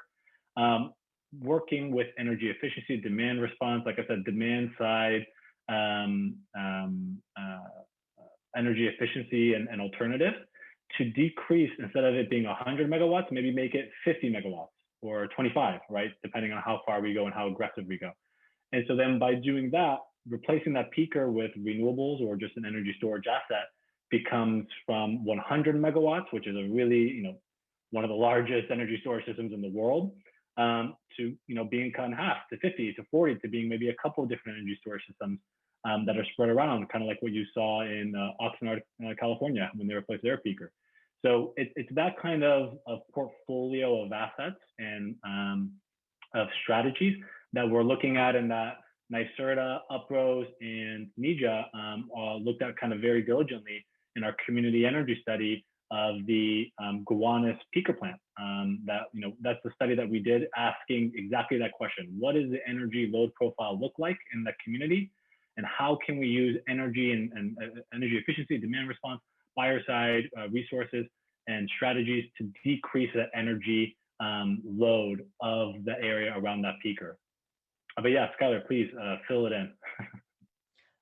working with energy efficiency, demand response, like I said, demand side, energy efficiency and alternatives, to decrease, instead of it being 100 megawatts, maybe make it 50 megawatts or 25, right? Depending on how far we go and how aggressive we go. And so then by doing that, replacing that peaker with renewables or just an energy storage asset becomes from 100 megawatts, which is a really, one of the largest energy storage systems in the world, to being cut in half to 50 to 40 to being maybe a couple of different energy storage systems that are spread around, kind of like what you saw in Oxnard, California, when they replaced their peaker. So it's that kind of portfolio of assets and of strategies that we're looking at, and that NYSERDA, UPROSE, and NEJA looked at kind of very diligently in our community energy study of the Gowanus peaker plant. That's the study that we did, asking exactly that question: what does the energy load profile look like in the community, and how can we use energy and energy efficiency, demand response, buyer side resources and strategies to decrease the energy load of the area around that peaker. But yeah, Skylar, please fill it in.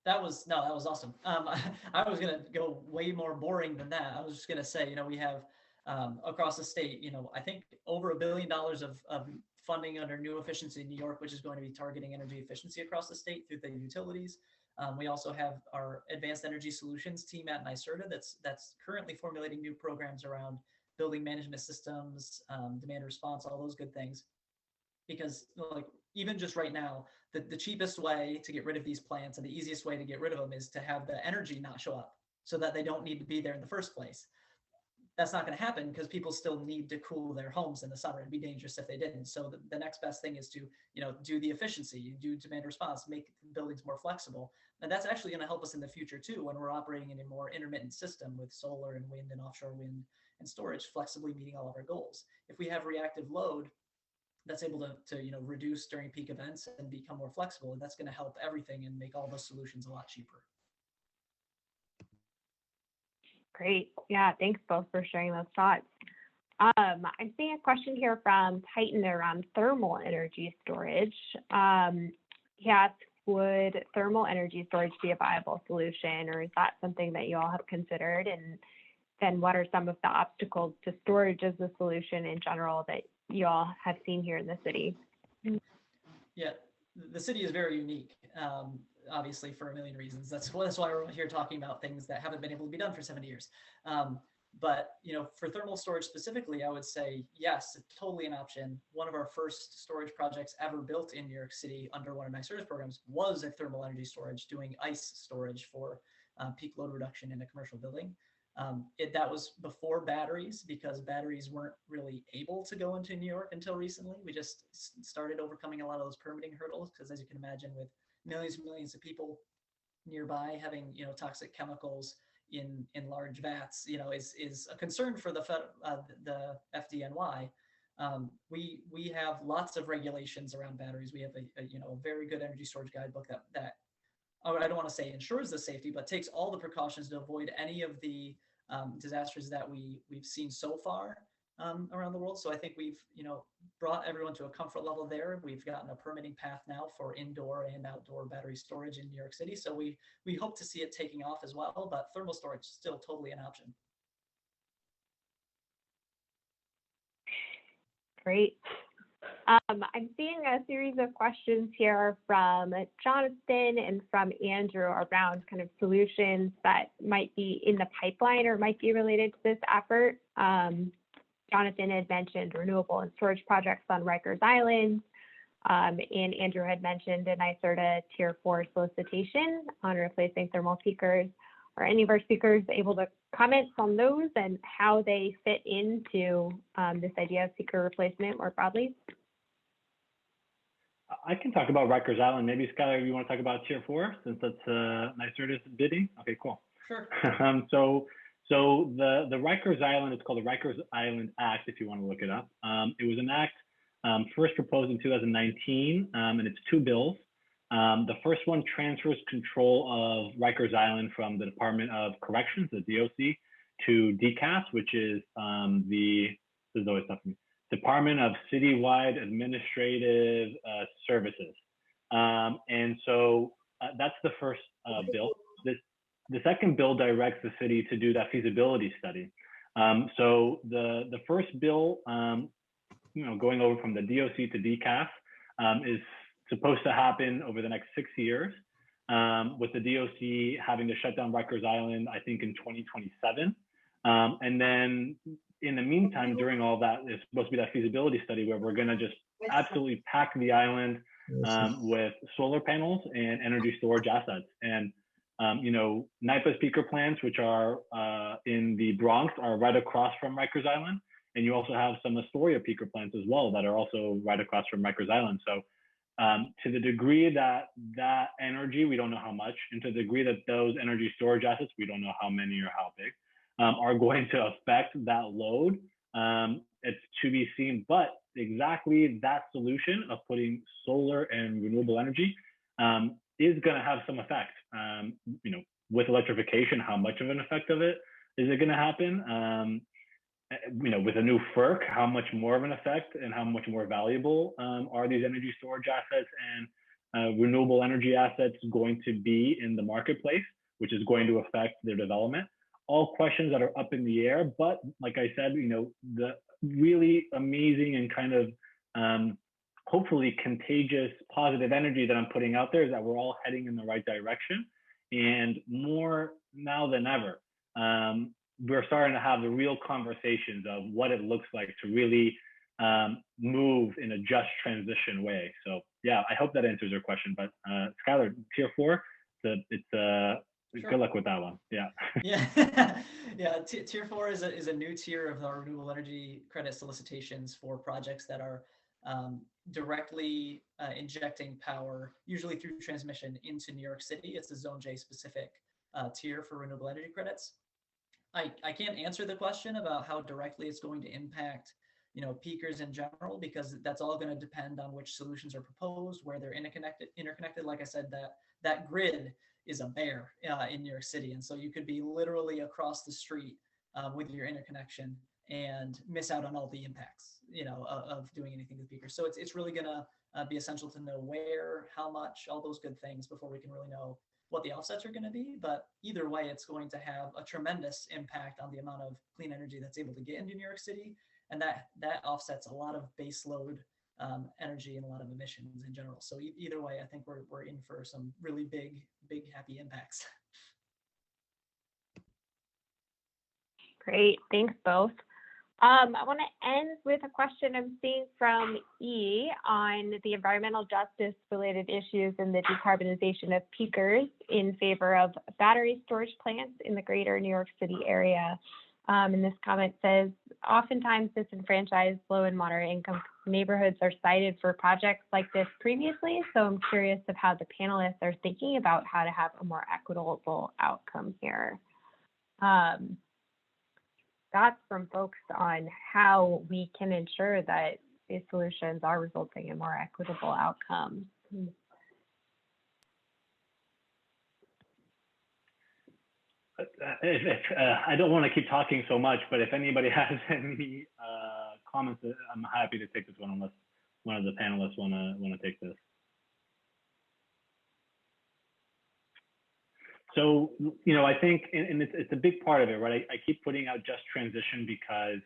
That was awesome. I was gonna go way more boring than that. I was just gonna say, we have across the state, I think over $1 billion of funding under new efficiency in New York, which is going to be targeting energy efficiency across the state through the utilities. We also have our advanced energy solutions team at NYSERDA that's currently formulating new programs around building management systems, demand response, all those good things. Because even just right now, the cheapest way to get rid of these plants and the easiest way to get rid of them is to have the energy not show up so that they don't need to be there in the first place. That's not going to happen because people still need to cool their homes in the summer. It'd be dangerous if they didn't. So the next best thing is to, do the efficiency, do demand response, make buildings more flexible. And that's actually going to help us in the future too, when we're operating in a more intermittent system with solar and wind and offshore wind and storage flexibly meeting all of our goals. If we have reactive load that's able to reduce during peak events and become more flexible, and that's going to help everything and make all those solutions a lot cheaper. Great. Yeah, thanks both for sharing those thoughts. I'm seeing a question here from Titan around thermal energy storage. He asks, would thermal energy storage be a viable solution, or is that something that you all have considered? And then what are some of the obstacles to storage as a solution in general that you all have seen here in the city? Yeah, the city is very unique, obviously for a million reasons. That's why we're here talking about things that haven't been able to be done for 70 years. But for thermal storage specifically, I would say yes, it's totally an option. One of our first storage projects ever built in New York City under one of NYSERDA's programs was a thermal energy storage, doing ice storage for peak load reduction in a commercial building. That was before batteries, because batteries weren't really able to go into New York until recently. We just started overcoming a lot of those permitting hurdles, because as you can imagine, with millions and millions of people nearby having toxic chemicals in large vats, is a concern for the FDNY. We have lots of regulations around batteries. We have a very good energy storage guidebook that I don't want to say ensures the safety, but takes all the precautions to avoid any of the disasters that we've seen so far around the world. So I think we've brought everyone to a comfort level there. We've gotten a permitting path now for indoor and outdoor battery storage in New York City. So we hope to see it taking off as well, but thermal storage is still totally an option. Great. I'm seeing a series of questions here from Jonathan and from Andrew around kind of solutions that might be in the pipeline or might be related to this effort. Jonathan had mentioned renewable and storage projects on Rikers Island, and Andrew had mentioned a NYSERDA Tier 4 solicitation on replacing thermal peakers. Are any of our speakers able to comment on those and how they fit into this idea of peaker replacement more broadly? I can talk about Rikers Island. Maybe Skylar, you want to talk about Tier 4 since that's NYSERDA's bidding? Okay, cool. Sure. So the Rikers Island, it's called the Rikers Island Act, if you want to look it up. It was an act first proposed in 2019, and it's two bills. The first one transfers control of Rikers Island from the Department of Corrections, the DOC, to DCAS, which is this is always tough for me, Department of Citywide Administrative Services. And so that's the first bill. The second bill directs the city to do that feasibility study. So the first bill, going over from the DOC to DCAF, is supposed to happen over the next 6 years, with the DOC having to shut down Rikers Island, I think in 2027. And then in the meantime, during all that, there's supposed to be that feasibility study where we're going to just absolutely pack the island with solar panels and energy storage assets. And NYPA's peaker plants, which are in the Bronx, are right across from Rikers Island. And you also have some Astoria peaker plants as well that are also right across from Rikers Island. So to the degree that that energy, we don't know how much, and to the degree that those energy storage assets, we don't know how many or how big, are going to affect that load, it's to be seen. But exactly that solution of putting solar and renewable energy is going to have some effect. With electrification, how much of an effect of it is it going to happen? With a new FERC, how much more of an effect and how much more valuable are these energy storage assets and renewable energy assets going to be in the marketplace, which is going to affect their development? All questions that are up in the air, but like I said, the really amazing and kind of hopefully contagious positive energy that I'm putting out there is that we're all heading in the right direction, and more now than ever. We're starting to have the real conversations of what it looks like to really move in a just transition way. So yeah, I hope that answers your question. But Skylar, tier 4, Sure. Good luck with that one. Yeah. Yeah, yeah. Tier 4 is a new tier of our renewable energy credit solicitations for projects that are directly injecting power, usually through transmission, into New York City. It's a Zone J specific tier for renewable energy credits. I can't answer the question about how directly it's going to impact, peakers in general, because that's all going to depend on which solutions are proposed, where they're interconnected. Like I said, that grid is a bear in New York City, and so you could be literally across the street with your interconnection and miss out on all the impacts, of doing anything with peakers. So it's really going to be essential to know where, how much, all those good things before we can really know what the offsets are going to be. But either way, it's going to have a tremendous impact on the amount of clean energy that's able to get into New York City. And that offsets a lot of base load energy and a lot of emissions in general. So either way, I think we're in for some really big, happy impacts. Great, thanks both. I want to end with a question I'm seeing from E on the environmental justice related issues and the decarbonization of peakers in favor of battery storage plants in the greater New York City area. And this comment says, oftentimes disenfranchised low and moderate income neighborhoods are cited for projects like this previously. So I'm curious of how the panelists are thinking about how to have a more equitable outcome here. Thoughts from folks on how we can ensure that these solutions are resulting in more equitable outcomes. I don't want to keep talking so much, but if anybody has any comments, I'm happy to take this one unless one of the panelists want to take this. So, I think, and it's a big part of it, right? I keep putting out just transition because,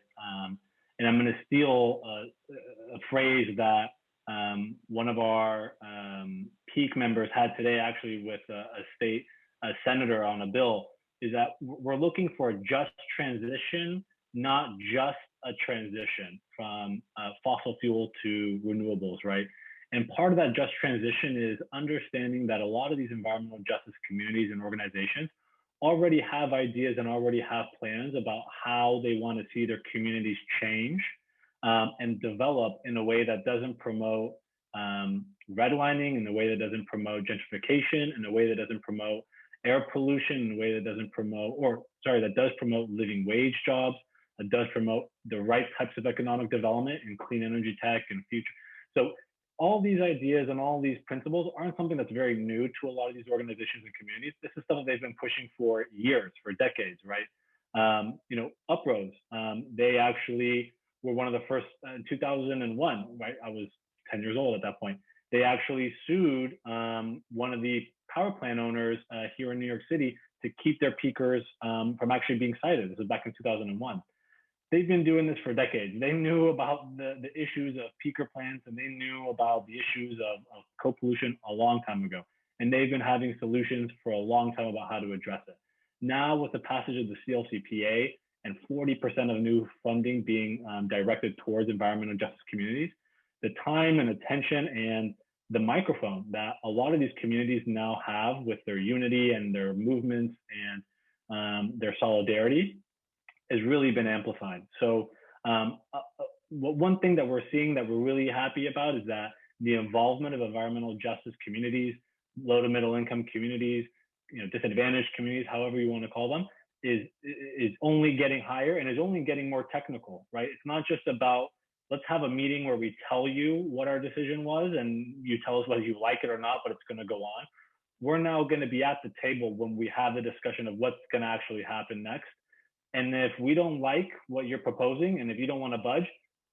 and I'm going to steal a phrase that one of our peak members had today, actually, with a state senator on a bill, is that we're looking for a just transition, not just a transition from fossil fuel to renewables, right? And part of that just transition is understanding that a lot of these environmental justice communities and organizations already have ideas and already have plans about how they want to see their communities change and develop in a way that doesn't promote redlining, in a way that doesn't promote gentrification, in a way that doesn't promote air pollution, in a way that doesn't promote, that does promote living wage jobs, that does promote the right types of economic development and clean energy tech and future. So all these ideas and all these principles aren't something that's very new to a lot of these organizations and communities. This is stuff that they've been pushing for years, for decades, right? Uprose, they actually were one of the first in 2001, right? I was 10 years old at that point. They actually sued one of the power plant owners here in New York City to keep their peakers from actually being sited. This was back in 2001. they've been doing this for decades. They knew about the issues of peaker plants, and they knew about the issues of co-pollution a long time ago. And they've been having solutions for a long time about how to address it. Now with the passage of the CLCPA and 40% of new funding being directed towards environmental justice communities, the time and attention and the microphone that a lot of these communities now have with their unity and their movements and their solidarity has really been amplified. So one thing that we're seeing that we're really happy about is that the involvement of environmental justice communities, low to middle income communities, disadvantaged communities, however you want to call them, is only getting higher and is only getting more technical, right? It's not just about, let's have a meeting where we tell you what our decision was and you tell us whether you like it or not, but it's going to go on. We're now going to be at the table when we have the discussion of what's going to actually happen next. And if we don't like what you're proposing, and if you don't want to budge,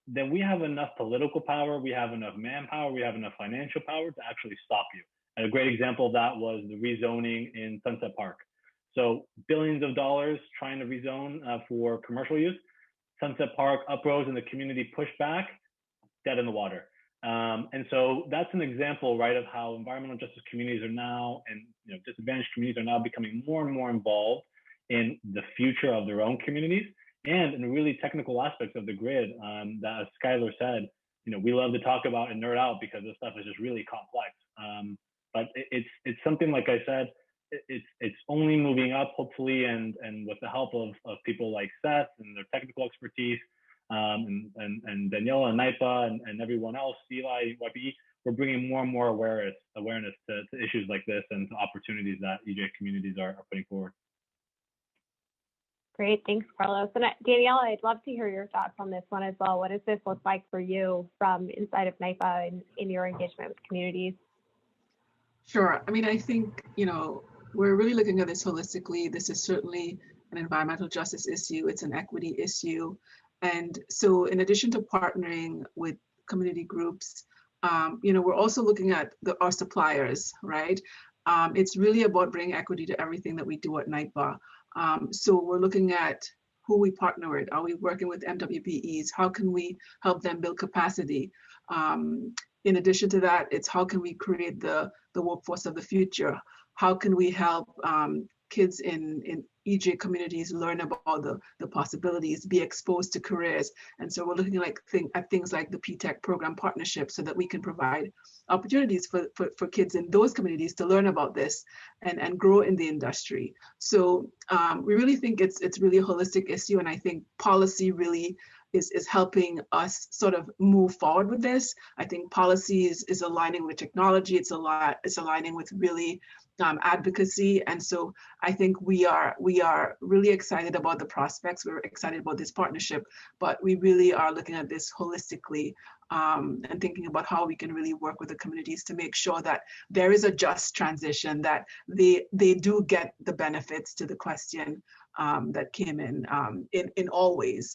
then we have enough political power, we have enough manpower, we have enough financial power to actually stop you. And a great example of that was the rezoning in Sunset Park. So billions of dollars trying to rezone for commercial use. Sunset Park uprose and the community pushed back, dead in the water. And so that's an example, right, of how environmental justice communities are now, and disadvantaged communities are now becoming more and more involved in the future of their own communities and in really technical aspects of the grid that, as Skylar said, we love to talk about and nerd out because this stuff is just really complex. But it's something, like I said, it's only moving up, hopefully, and with the help of people like Seth and their technical expertise, and Daniela and NYPA and everyone else, CELI, YPE, we're bringing more and more awareness to issues like this and to opportunities that EJ communities are putting forward. Great, thanks, Carlos. And Daniela, I'd love to hear your thoughts on this one as well. What does this look like for you from inside of NYPA and in your engagement with communities? Sure. I mean, I think, we're really looking at this holistically. This is certainly an environmental justice issue. It's an equity issue. And so in addition to partnering with community groups, we're also looking at our suppliers, right? It's really about bringing equity to everything that we do at NYPA. So we're looking at who we partner with. Are we working with MWPEs? How can we help them build capacity? In addition to that, it's how can we create the workforce of the future? How can we help kids in EJ communities learn about the possibilities, be exposed to careers? And so we're looking at things like the PTech program partnership so that we can provide opportunities for kids in those communities to learn about this and grow in the industry. So we really think it's really a holistic issue, and I think policy really is helping us sort of move forward with this. I think policy is aligning with technology. It's aligning with really advocacy. And so I think we are really excited about the prospects. We're excited about this partnership, but we really are looking at this holistically and thinking about how we can really work with the communities to make sure that there is a just transition, that they do get the benefits, to the question that came in all ways,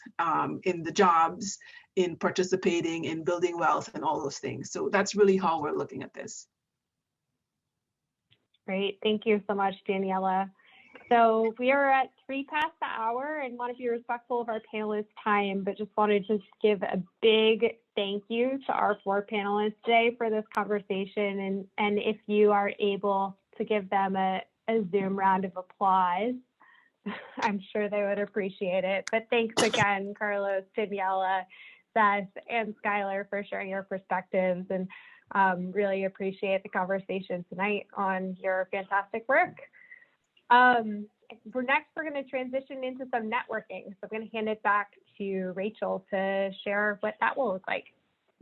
in the jobs, in participating, in building wealth, and all those things. So that's really how we're looking at this. Great, thank you so much, Daniela. So we are at 3 past the hour and want to be respectful of our panelists' time, but just wanted to give a big thank you to our 4 panelists today for this conversation. And if you are able to give them a Zoom round of applause, I'm sure they would appreciate it. But thanks again, Carlos, Daniela, Seth, and Skylar for sharing your perspectives, and really appreciate the conversation tonight on your fantastic work. We're going to transition into some networking. So I'm going to hand it back to Rachel to share what that will look like.